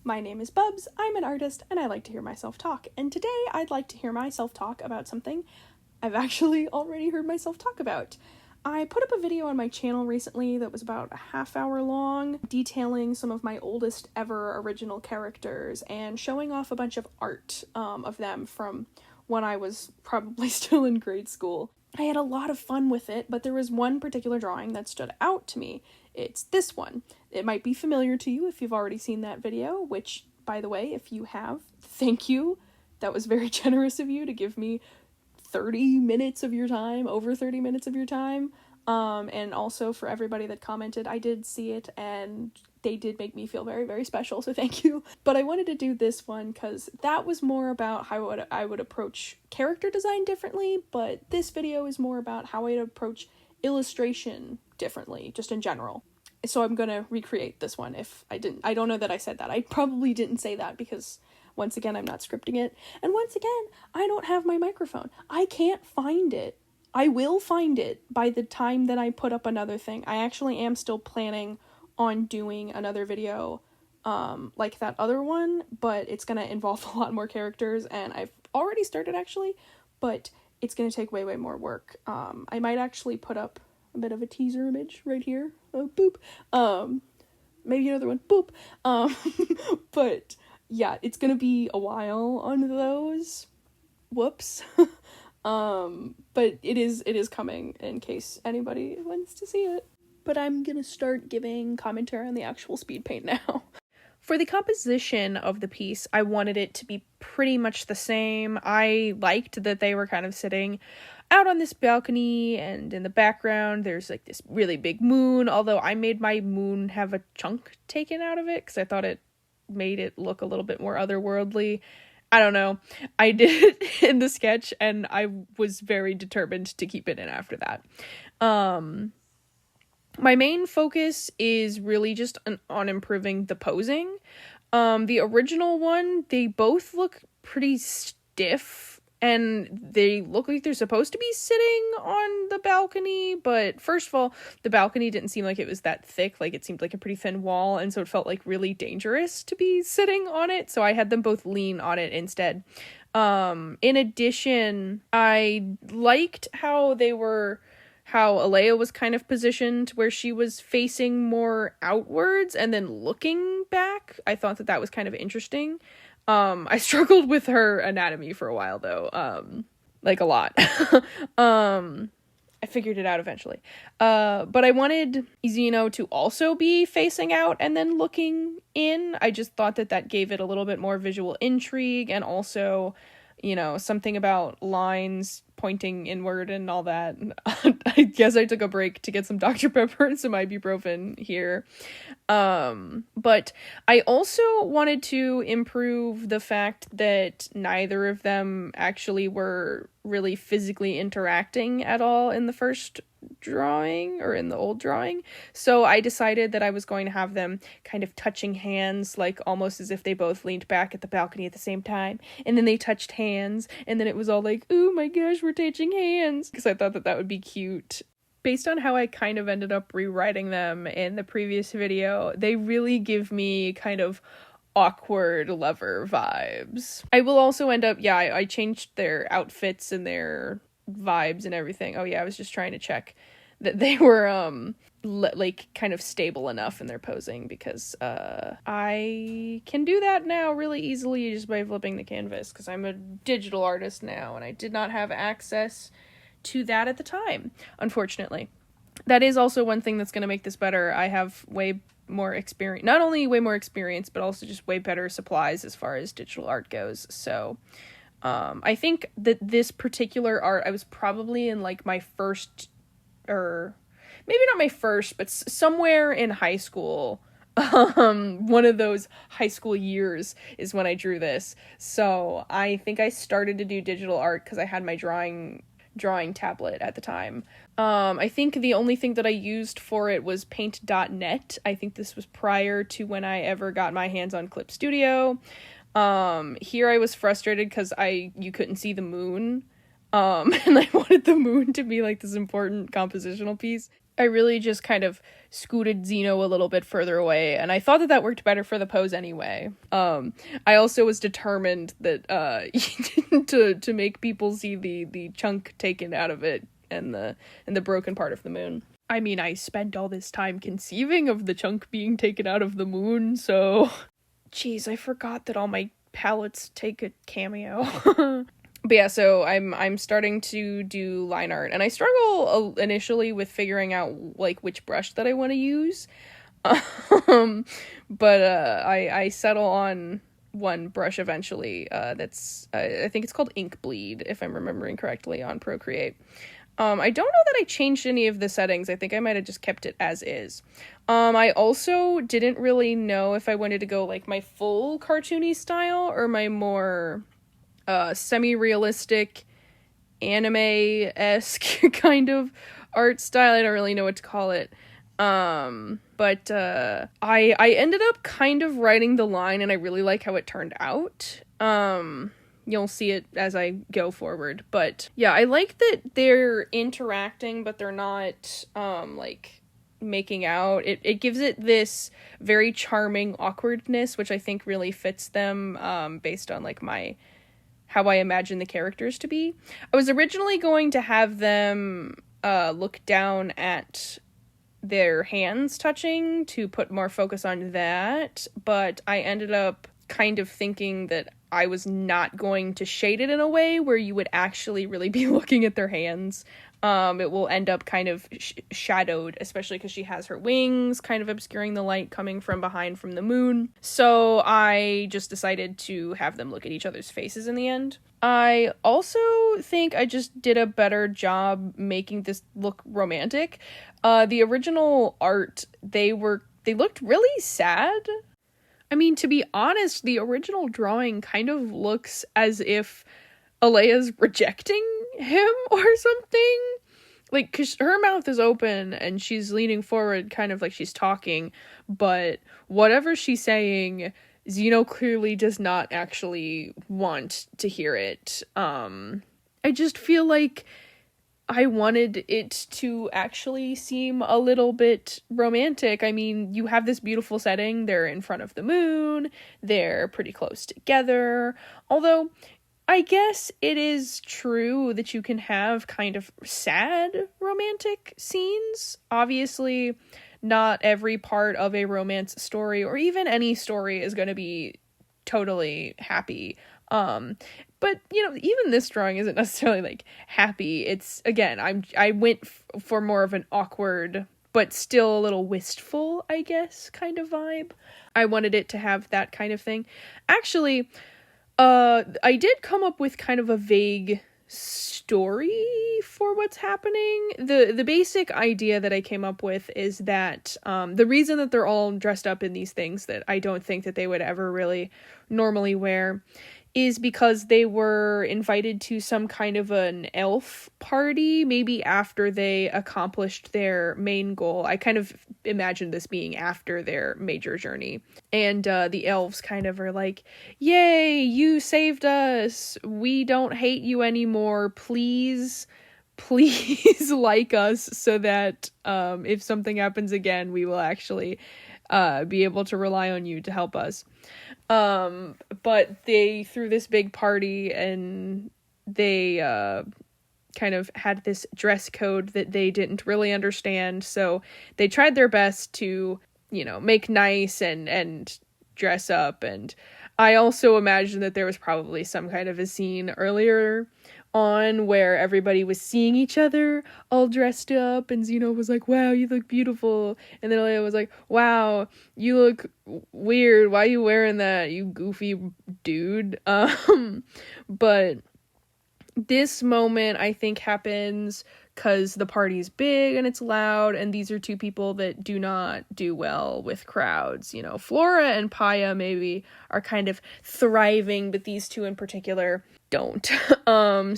My name is Bubs, I'm an artist, and I like to hear myself talk, and today I'd like to hear myself talk about something I've actually already heard myself talk about. I put up a video on my channel recently that was about a half hour long, detailing some of my oldest ever original characters and showing off a bunch of art of them from when I was probably still in grade school. I had a lot of fun with it, but there was one particular drawing that stood out to me. It's this one. It might be familiar to you if you've already seen that video, which, by the way, if you have, thank you. That was very generous of you to give me 30 minutes of your time, over 30 minutes of your time. And also for everybody that commented, I did see it and they did make me feel very, very special, so thank you. But I wanted to do this one because that was more about how I would approach character design differently, but this video is more about how I'd approach illustration differently, just in general. So I'm gonna recreate this one if I don't know that I said that. I probably didn't say that because, once again, I'm not scripting it. And once again, I don't have my microphone. I can't find it. I will find it by the time that I put up another thing. I actually am still planning on doing another video like that other one, but it's gonna involve a lot more characters, and I've already started actually, but it's gonna take way, way more work. I might actually put up a bit of a teaser image right here. Oh, boop. Maybe another one. Boop. But yeah, it's gonna be a while on those. Whoops. But it is coming in case anybody wants to see it. But I'm gonna start giving commentary on the actual Speedpaint now. For the composition of the piece, I wanted it to be pretty much the same. I liked that they were kind of sitting out on this balcony, and in the background there's like this really big moon, although I made my moon have a chunk taken out of it because I thought it made it look a little bit more otherworldly. I don't know. I did it in the sketch, and I was very determined to keep it in after that. My main focus is really just on improving the posing. The original one, they both look pretty stiff, and they look like they're supposed to be sitting on the balcony, but first of all, the balcony didn't seem like it was that thick, like it seemed like a pretty thin wall, and so it felt like really dangerous to be sitting on it, so I had them both lean on it instead. In addition, I liked how Alea was kind of positioned where she was facing more outwards and then looking back. I thought that was kind of interesting. I struggled with her anatomy for a while though, like a lot. I figured it out eventually. But I wanted Zeno to also be facing out and then looking in. I just thought that gave it a little bit more visual intrigue, and also, something about lines pointing inward and all that. I guess I took a break to get some Dr. Pepper and some ibuprofen here. But I also wanted to improve the fact that neither of them actually were really physically interacting at all in the first drawing, or in the old drawing. So I decided that I was going to have them kind of touching hands, like almost as if they both leaned back at the balcony at the same time, and then they touched hands, and then it was all like, oh my gosh, we're touching hands, because I thought that would be cute. Based on how I kind of ended up rewriting them in the previous video, they really give me kind of awkward lover vibes. I will also end up, I changed their outfits and their vibes and everything. Oh yeah, I was just trying to check that they were like kind of stable enough in their posing, because I can do that now really easily just by flipping the canvas, because I'm a digital artist now and I did not have access to that at the time, unfortunately. That is also one thing that's going to make this better. I have way more experience, not only way more experience, but also just way better supplies as far as digital art goes. So I think that this particular art, I was probably in like my first, or maybe not my first, but somewhere in high school. One of those high school years is when I drew this. So I think I started to do digital art because I had my drawing tablet at the time. I think the only thing that I used for it was paint.net. I think this was prior to when I ever got my hands on Clip Studio. Here I was frustrated because you couldn't see the moon. And I wanted the moon to be like this important compositional piece. I really just kind of scooted Zeno a little bit further away, and I thought that that worked better for the pose anyway. I also was determined that to make people see the chunk taken out of it and the broken part of the moon. I mean, I spent all this time conceiving of the chunk being taken out of the moon, so jeez, I forgot that all my palettes take a cameo. But yeah, so I'm starting to do line art, and I struggle initially with figuring out like which brush that I want to use. But I settle on one brush eventually. That's I think it's called Ink Bleed, if I'm remembering correctly, on Procreate. I don't know that I changed any of the settings. I think I might have just kept it as is. I also didn't really know if I wanted to go like my full cartoony style or my more semi-realistic anime-esque kind of art style. I don't really know what to call it. But I ended up kind of writing the line, and I really like how it turned out. You'll see it as I go forward. But yeah, I like that they're interacting, but they're not like making out. It gives it this very charming awkwardness, which I think really fits them based on like how I imagine the characters to be. I was originally going to have them look down at their hands touching to put more focus on that, but I ended up kind of thinking that I was not going to shade it in a way where you would actually really be looking at their hands. It will end up kind of shadowed, especially because she has her wings kind of obscuring the light coming from behind from the moon. So I just decided to have them look at each other's faces in the end. I also think I just did a better job making this look romantic. The original art, they looked really sad. I mean, to be honest, the original drawing kind of looks as if Alea's rejecting him or something. Like, because her mouth is open and she's leaning forward kind of like she's talking, but whatever she's saying, Zeno clearly does not actually want to hear it. I just feel like I wanted it to actually seem a little bit romantic. I mean, you have this beautiful setting, they're in front of the moon, they're pretty close together, although I guess it is true that you can have kind of sad romantic scenes. Obviously, not every part of a romance story, or even any story, is going to be totally happy. But, you know, even this drawing isn't necessarily, like, happy. It's, again, I went for more of an awkward, but still a little wistful, I guess, kind of vibe. I wanted it to have that kind of thing. Actually, I did come up with kind of a vague story for what's happening. The basic idea that I came up with is that, the reason that they're all dressed up in these things that I don't think that they would ever really normally wear is because they were invited to some kind of an elf party, maybe after they accomplished their main goal. I kind of imagined this being after their major journey. And the elves kind of are like, yay, you saved us. We don't hate you anymore. Please like us so that if something happens again, we will actually be able to rely on you to help us. But they threw this big party and they kind of had this dress code that they didn't really understand. So they tried their best to, you know, make nice and dress up. And I also imagine that there was probably some kind of a scene earlier on where everybody was seeing each other all dressed up, and Zeno was like, wow, you look beautiful, and then Alea was like, wow, you look weird, why are you wearing that, you goofy dude? But this moment I think happens because the party's big and it's loud, and these are two people that do not do well with crowds. You know, Flora and Paya maybe are kind of thriving, but these two in particular don't.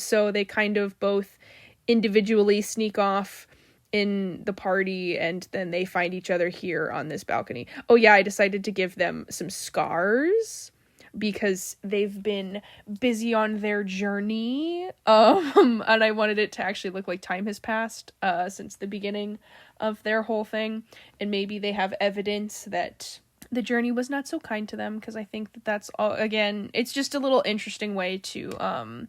So they kind of both individually sneak off in the party, and then they find each other here on this balcony. Oh yeah, I decided to give them some scars. because they've been busy on their journey, and I wanted it to actually look like time has passed since the beginning of their whole thing, and maybe they have evidence that the journey was not so kind to them, because I think that that's all, again, it's just a little interesting way to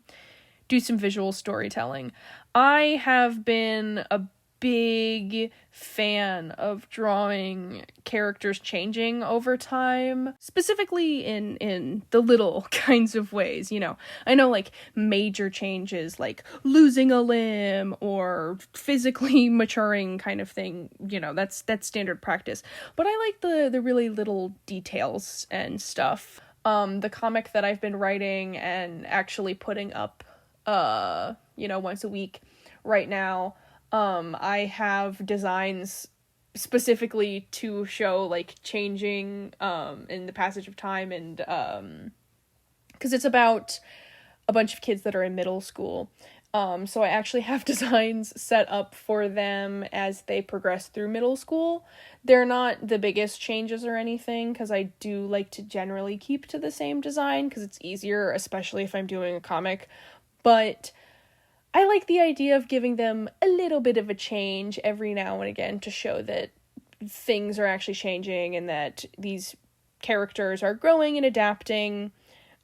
do some visual storytelling. I have been a big fan of drawing characters changing over time, specifically in the little kinds of ways, you know. I know, like, major changes, like losing a limb or physically maturing kind of thing, you know, that's standard practice. But I like the really little details and stuff. The comic that I've been writing and actually putting up, you know, once a week right now, I have designs specifically to show, like, changing, in the passage of time, and, because it's about a bunch of kids that are in middle school, so I actually have designs set up for them as they progress through middle school. They're not the biggest changes or anything, because I do like to generally keep to the same design, because it's easier, especially if I'm doing a comic, but I like the idea of giving them a little bit of a change every now and again to show that things are actually changing and that these characters are growing and adapting,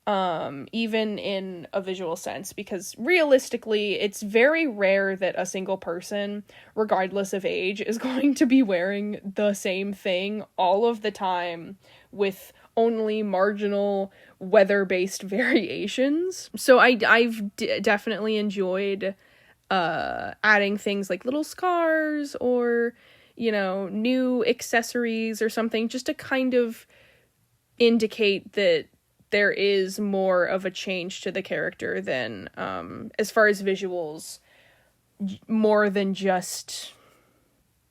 even in a visual sense, because realistically, it's very rare that a single person, regardless of age, is going to be wearing the same thing all of the time with only marginal weather-based variations. So I've definitely enjoyed adding things like little scars or, you know, new accessories or something, just to kind of indicate that there is more of a change to the character than, as far as visuals, more than just,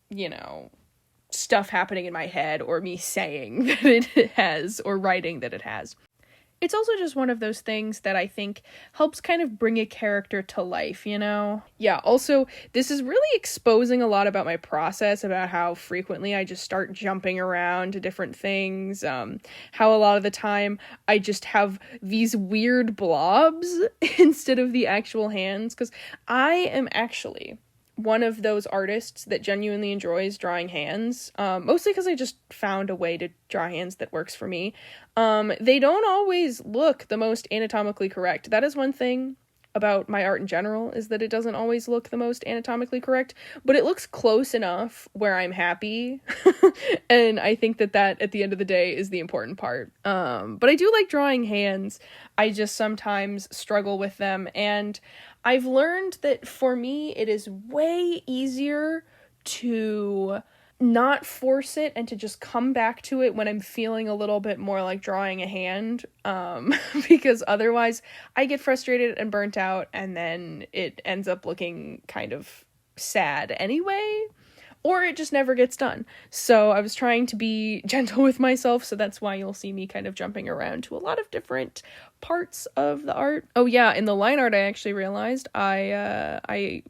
you know, stuff happening in my head or me saying that it has or writing that it has. It's also just one of those things that I think helps kind of bring a character to life, you know? Yeah, also, this is really exposing a lot about my process, about how frequently I just start jumping around to different things, how a lot of the time I just have these weird blobs instead of the actual hands, because I am actually one of those artists that genuinely enjoys drawing hands, mostly because I just found a way to draw hands that works for me. They don't always look the most anatomically correct. That is one thing about my art in general, is that it doesn't always look the most anatomically correct, but it looks close enough where I'm happy. And I think that at the end of the day is the important part. But I do like drawing hands. I just sometimes struggle with them, and I've learned that for me, it is way easier to not force it and to just come back to it when I'm feeling a little bit more like drawing a hand, because otherwise I get frustrated and burnt out, and then it ends up looking kind of sad anyway, or it just never gets done. So I was trying to be gentle with myself, so that's why you'll see me kind of jumping around to a lot of different parts of the art. Oh yeah, in the line art I actually realized I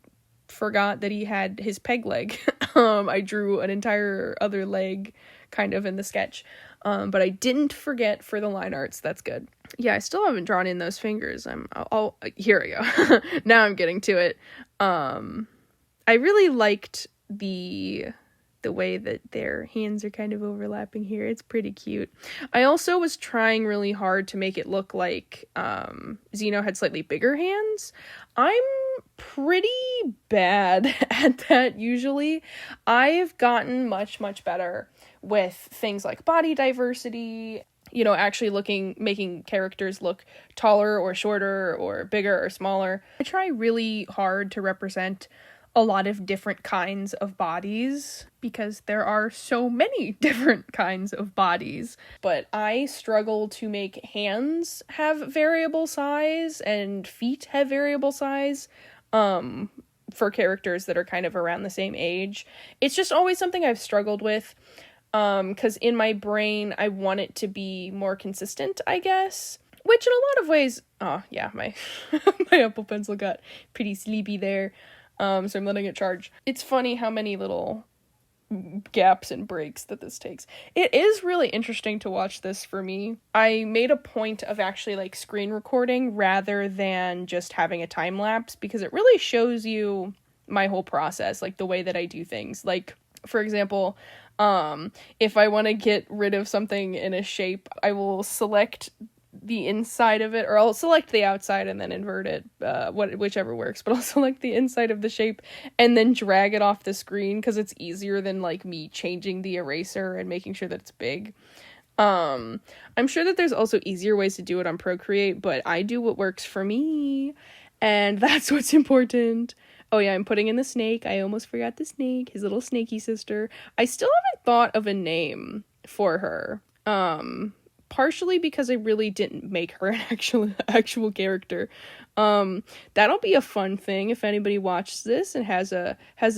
forgot that he had his peg leg. I drew an entire other leg kind of in the sketch, but I didn't forget for the line arts. That's good. Yeah, I still haven't drawn in those fingers. Here we go. Now I'm getting to it. I really liked the way that their hands are kind of overlapping here. It's pretty cute. I also was trying really hard to make it look like Zeno had slightly bigger hands. I'm pretty bad at that usually. I've gotten much better with things like body diversity, you know, actually making characters look taller or shorter or bigger or smaller. I try really hard to represent a lot of different kinds of bodies, because there are so many different kinds of bodies. But I struggle to make hands have variable size and feet have variable size, for characters that are kind of around the same age. It's just always something I've struggled with, because in my brain, I want it to be more consistent, I guess. Which in a lot of ways, oh yeah, my Apple Pencil got pretty sleepy there. So I'm letting it charge. It's funny how many little gaps and breaks that this takes. It is really interesting to watch this for me. I made a point of actually like screen recording rather than just having a time lapse, because it really shows you my whole process, like the way that I do things. Like, for example, if I want to get rid of something in a shape, I will select the inside of it, or I'll select the outside and then invert it, whichever works, but I'll select the inside of the shape and then drag it off the screen, because it's easier than like me changing the eraser and making sure that it's big. I'm sure that there's also easier ways to do it on Procreate, but I do what works for me, and that's what's important. Oh yeah, I'm putting in the snake. I almost forgot the snake, his little snaky sister. I still haven't thought of a name for her. Partially because I really didn't make her an actual character. That'll be a fun thing if anybody watches this and has a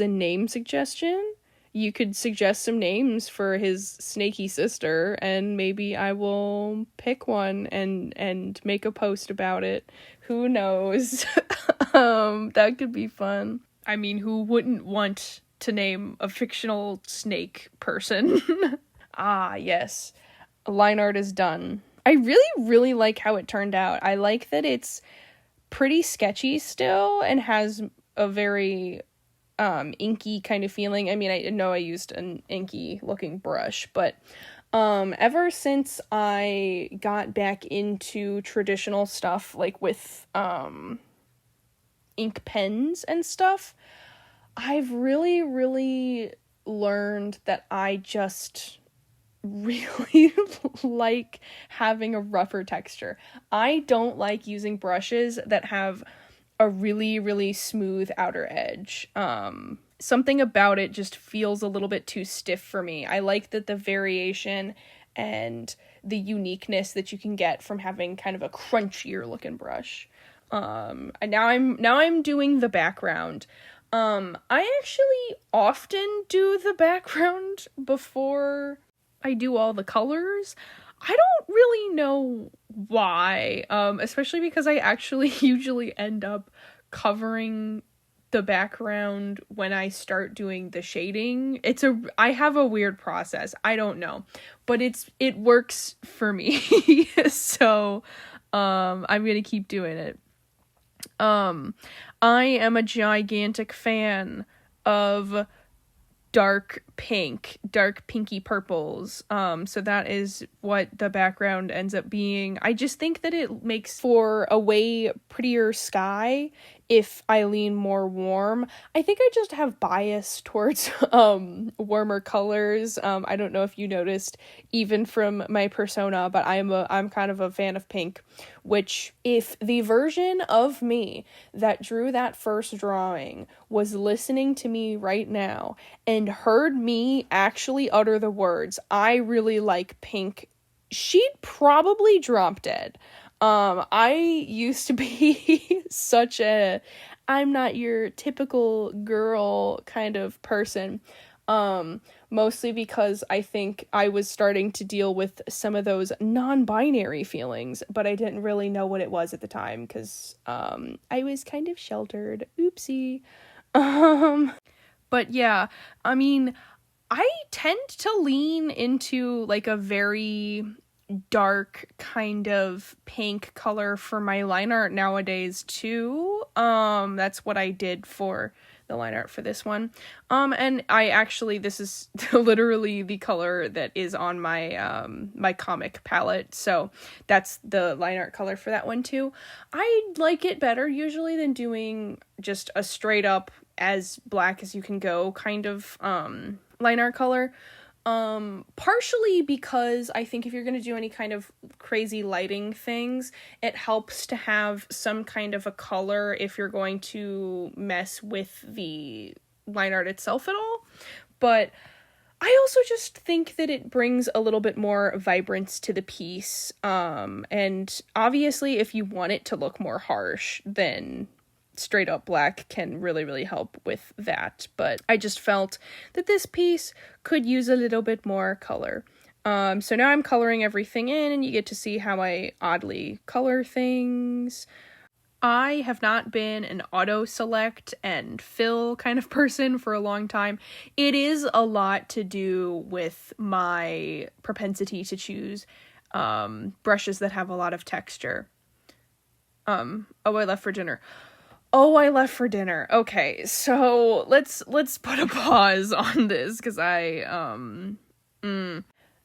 name suggestion. You could suggest some names for his snaky sister, and maybe I will pick one and make a post about it. Who knows? That could be fun. I mean, who wouldn't want to name a fictional snake person? Ah, yes. Line art is done. I really like how it turned out. I like that it's pretty sketchy still and has a very inky kind of feeling. I mean, I know I used an inky looking brush, but ever since I got back into traditional stuff, like with ink pens and stuff, I've really learned that I just really like having a rougher texture. I don't like using brushes that have a really smooth outer edge. Something about it just feels a little bit too stiff for me. I like that the variation and the uniqueness that you can get from having kind of a crunchier looking brush. And now I'm doing the background. I actually often do the background before I do all the colors. I don't really know why, especially because I actually usually end up covering the background when I start doing the shading. I have a weird process. I don't know, but it works for me. So, I'm going to keep doing it. I am a gigantic fan of dark pinky purples. So that is what the background ends up being. I just think that it makes for a way prettier sky if I lean more warm. I think I just have bias towards warmer colors. I don't know if you noticed even from my persona, but I'm kind of a fan of pink, which if the version of me that drew that first drawing was listening to me right now and heard me actually utter the words, "I really like pink," she'd probably drop dead. I used to be such I'm not your typical girl kind of person. Mostly because I think I was starting to deal with some of those non-binary feelings, but I didn't really know what it was at the time, because, I was kind of sheltered. Oopsie. But yeah, I mean, I tend to lean into like a very dark kind of pink color for my line art nowadays too. That's what I did for the line art for this one. And I actually, this is literally the color that is on my my comic palette, so that's the line art color for that one too. I like it better usually than doing just a straight up as black as you can go kind of line art color. Partially because I think if you're going to do any kind of crazy lighting things, it helps to have some kind of a color if you're going to mess with the line art itself at all. But I also just think that it brings a little bit more vibrance to the piece. And obviously if you want it to look more harsh, then straight up black can really help with that. But I just felt that this piece could use a little bit more color. So now I'm coloring everything in, and you get to see how I oddly color things. I have not been an auto select and fill kind of person for a long time. It is a lot to do with my propensity to choose brushes that have a lot of texture. Oh, I left for dinner. Okay, so let's put a pause on this because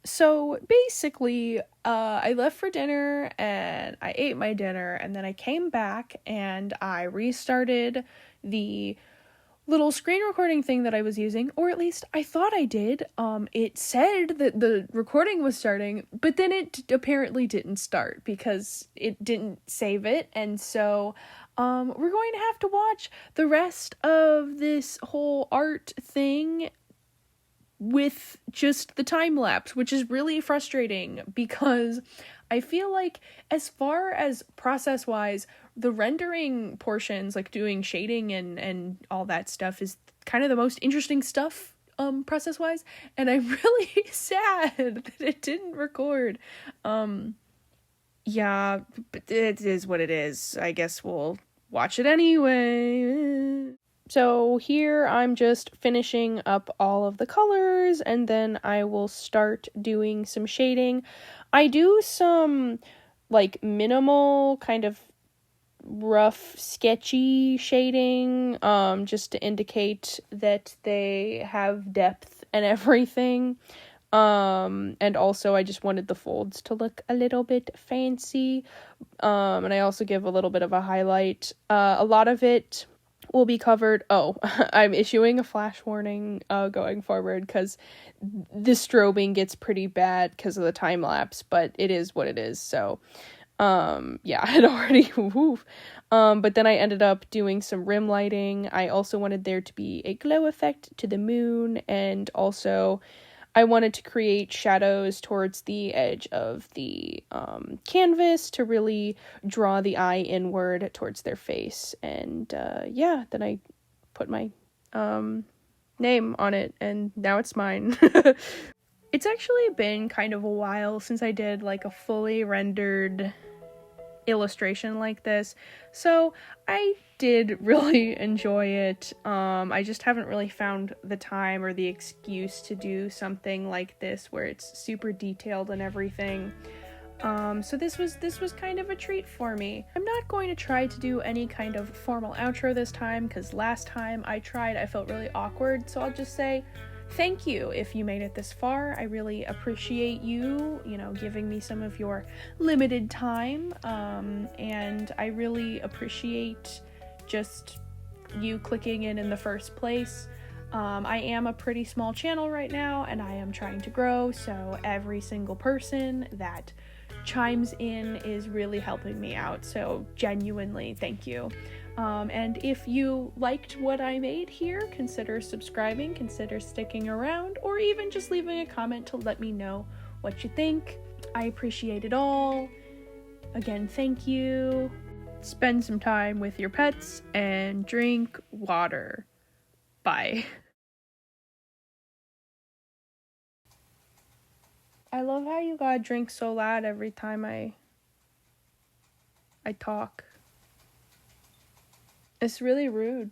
So basically, I left for dinner and I ate my dinner, and then I came back and I restarted the little screen recording thing that I was using, or at least I thought I did. It said that the recording was starting, but then it apparently didn't start because it didn't save it, and so we're going to have to watch the rest of this whole art thing with just the time lapse, which is really frustrating because I feel like as far as process wise, the rendering portions, like doing shading and all that stuff, is kind of the most interesting stuff process wise, and I'm really sad that it didn't record. Yeah, but it is what it is. I guess we'll watch it anyway. So here I'm just finishing up all of the colors, and then I will start doing some shading. I do some like minimal kind of rough sketchy shading just to indicate that they have depth and everything. And also I just wanted the folds to look a little bit fancy. And I also give a little bit of a highlight. A lot of it will be covered. I'm issuing a flash warning going forward because the strobing gets pretty bad because of the time lapse, but it is what it is. So yeah, I had already but then I ended up doing some rim lighting. I also wanted there to be a glow effect to the moon, and also I wanted to create shadows towards the edge of the canvas to really draw the eye inward towards their face. And yeah, then I put my name on it, and now it's mine. It's actually been kind of a while since I did like a fully rendered illustration like this, so I did really enjoy it. I just haven't really found the time or the excuse to do something like this where it's super detailed and everything. So this was kind of a treat for me. I'm not going to try to do any kind of formal outro this time because last time I tried I felt really awkward, so I'll just say thank you if you made it this far. I really appreciate you, giving me some of your limited time, and I really appreciate just you clicking in the first place. I am a pretty small channel right now, and I am trying to grow, so every single person that chimes in is really helping me out, so genuinely thank you. And if you liked what I made here, consider subscribing, consider sticking around, or even just leaving a comment to let me know what you think. I appreciate it all. Again, thank you. Spend some time with your pets and drink water. Bye. I love how you gotta drink so loud every time I talk. It's really rude.